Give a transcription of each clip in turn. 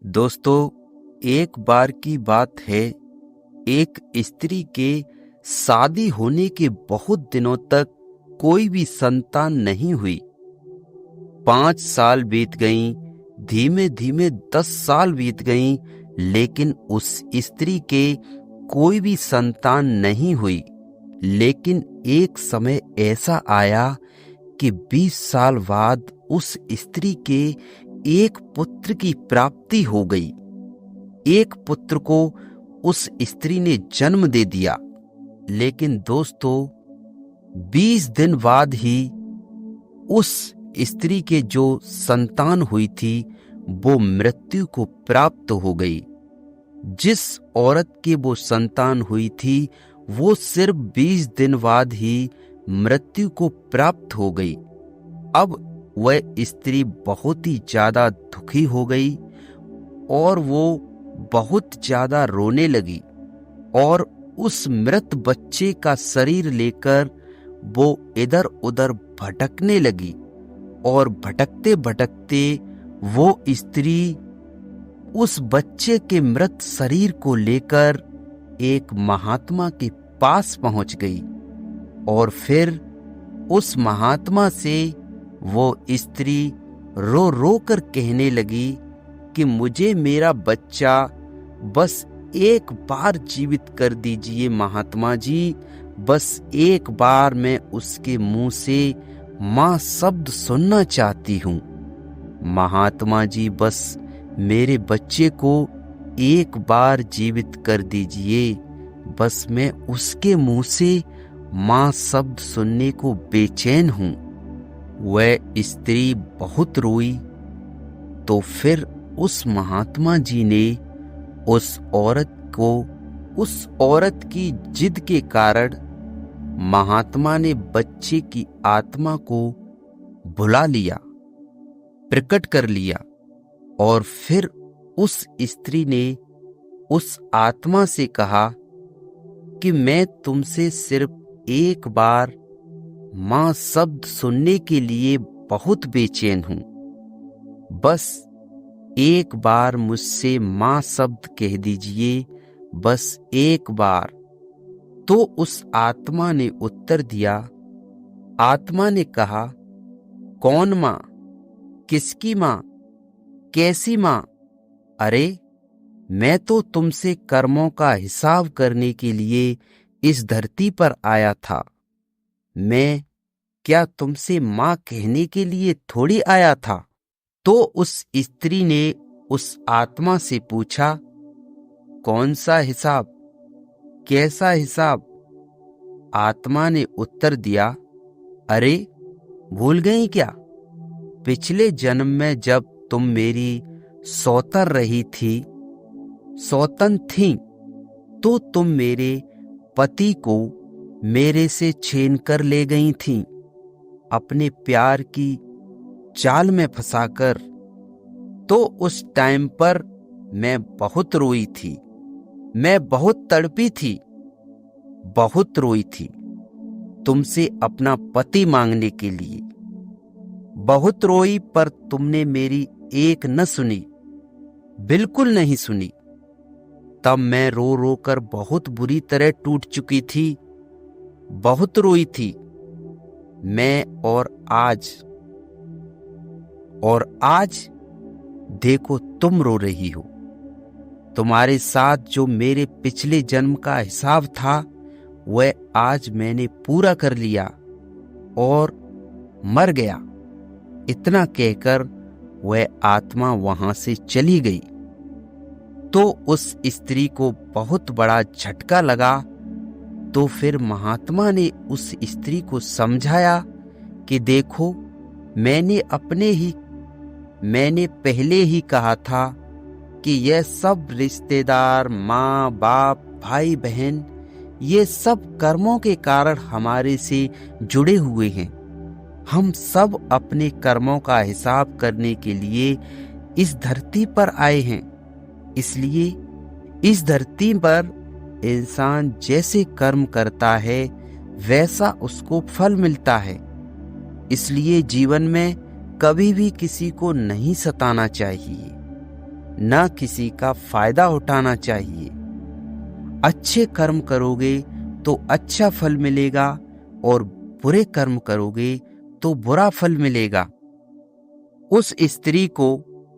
दोस्तों, एक बार की बात है। एक स्त्री के शादी होने के बहुत दिनों तक कोई भी संतान नहीं हुई। 5 साल बीत गईं, धीमे धीमे 10 साल बीत गईं, लेकिन उस स्त्री के कोई भी संतान नहीं हुई। लेकिन एक समय ऐसा आया कि 20 साल बाद उस स्त्री के एक पुत्र की प्राप्ति हो गई। एक पुत्र को उस स्त्री ने जन्म दे दिया। लेकिन दोस्तों, 20 दिन बाद ही उस स्त्री के जो संतान हुई थी वो मृत्यु को प्राप्त हो गई। जिस औरत के वो संतान हुई थी वो सिर्फ 20 दिन बाद ही मृत्यु को प्राप्त हो गई। अब वह स्त्री बहुत ही ज्यादा दुखी हो गई और वो बहुत ज्यादा रोने लगी और उस मृत बच्चे का शरीर लेकर वो इधर उधर भटकने लगी। और भटकते भटकते वो स्त्री उस बच्चे के मृत शरीर को लेकर एक महात्मा के पास पहुंच गई। और फिर उस महात्मा से वो स्त्री रो रो कर कहने लगी कि मुझे मेरा बच्चा बस एक बार जीवित कर दीजिए महात्मा जी। बस एक बार मैं उसके मुंह से माँ शब्द सुनना चाहती हूँ। महात्मा जी, बस मेरे बच्चे को एक बार जीवित कर दीजिए। बस मैं उसके मुंह से माँ शब्द सुनने को बेचैन हूँ। वह स्त्री बहुत रोई। तो फिर उस महात्मा जी ने उस औरत की जिद के कारण महात्मा ने बच्चे की आत्मा को बुला लिया, प्रकट कर लिया। और फिर उस स्त्री ने उस आत्मा से कहा कि मैं तुमसे सिर्फ एक बार माँ शब्द सुनने के लिए बहुत बेचैन हूं। बस एक बार मुझसे माँ शब्द कह दीजिए, बस एक बार। तो उस आत्मा ने उत्तर दिया। आत्मा ने कहा, कौन माँ? किसकी माँ? कैसी माँ? अरे, मैं तो तुमसे कर्मों का हिसाब करने के लिए इस धरती पर आया था। मैं क्या तुमसे माँ कहने के लिए थोड़ी आया था? तो उस स्त्री ने उस आत्मा से पूछा, कौन सा हिसाब? कैसा हिसाब? आत्मा ने उत्तर दिया, अरे, भूल गई क्या? पिछले जन्म में जब तुम मेरी सौतन रही थी, सौतन थी, तो तुम मेरे पति को मेरे से छीन कर ले गई थी, अपने प्यार की जाल में फंसाकर। तो उस टाइम पर मैं बहुत रोई थी, मैं बहुत तड़पी थी, बहुत रोई थी तुमसे अपना पति मांगने के लिए। बहुत रोई, पर तुमने मेरी एक न सुनी, बिल्कुल नहीं सुनी। तब मैं रो रो कर बहुत बुरी तरह टूट चुकी थी, बहुत रोई थी मैं। और आज देखो तुम रो रही हो। तुम्हारे साथ जो मेरे पिछले जन्म का हिसाब था वह आज मैंने पूरा कर लिया और मर गया। इतना कहकर वह आत्मा वहां से चली गई। तो उस स्त्री को बहुत बड़ा झटका लगा। तो फिर महात्मा ने उस स्त्री को समझाया कि देखो, मैंने पहले ही कहा था कि यह सब रिश्तेदार, माँ बाप, भाई बहन, ये सब कर्मों के कारण हमारे से जुड़े हुए हैं। हम सब अपने कर्मों का हिसाब करने के लिए इस धरती पर आए हैं। इसलिए इस धरती पर इंसान जैसे कर्म करता है वैसा उसको फल मिलता है। इसलिए जीवन में कभी भी किसी को नहीं सताना चाहिए। न किसी का फायदा उठाना चाहिए। अच्छे कर्म करोगे तो अच्छा फल मिलेगा और बुरे कर्म करोगे तो बुरा फल मिलेगा। उस स्त्री को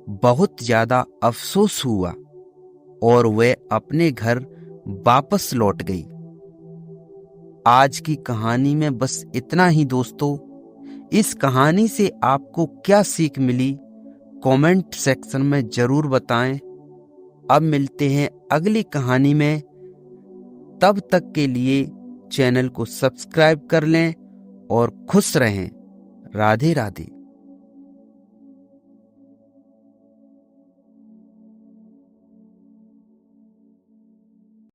बहुत ज्यादा अफसोस हुआ और वह अपने घर वापस लौट गई। आज की कहानी में बस इतना ही दोस्तों। इस कहानी से आपको क्या सीख मिली कमेंट सेक्शन में जरूर बताएं। अब मिलते हैं अगली कहानी में। तब तक के लिए चैनल को सब्सक्राइब कर लें और खुश रहें। राधे राधे।